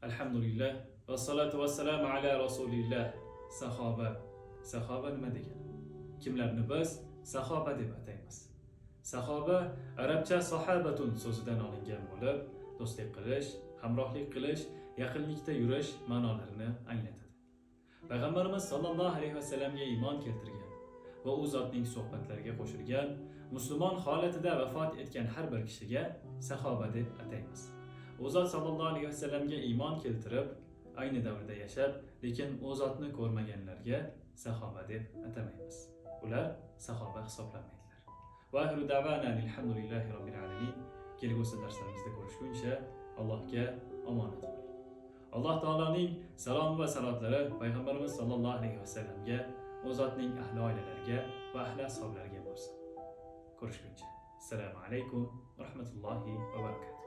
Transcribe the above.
Alhamdulillah va salatu vassalamu ala rasulillah. Sahoba nima degani? Kimlarni biz sahoba deb ataymiz? Sahoba arabcha sahabatun so'zidan olingan bo'lib, do'stlik qilish, hamrohlik qilish, yaqinlikda yurish ma'nolarini anglatadi. Payg'ambarimiz sollallohu alayhi vasallamga iymon keltirgan va u zotning suhbatlariga qo'shilgan, musulmon holatida vafot etgan har bir kishiga sahoba deb ataymiz. U zot sollallohu alayhi vasallamga iymon keltirib, ayni davrda yashab, lekin u zotni ko'rmaganlarga sahoba deb atamaymiz. Ular sahoba hisoblanmaydilar. Va axiru da'vana alhamdulillahi robbil alamin. Kelgusi darslarimizda ko'rishguncha Allohga omonat bo'ling. Alloh taoloning salom va salotlari payg'ambarimiz sollallohu alayhi vasallamga, u zotning ahli oilalariga va ahli ashablariga bo'lsin. Ko'rishguncha. Assalomu alaykum va rahmatullohi va barakatuh.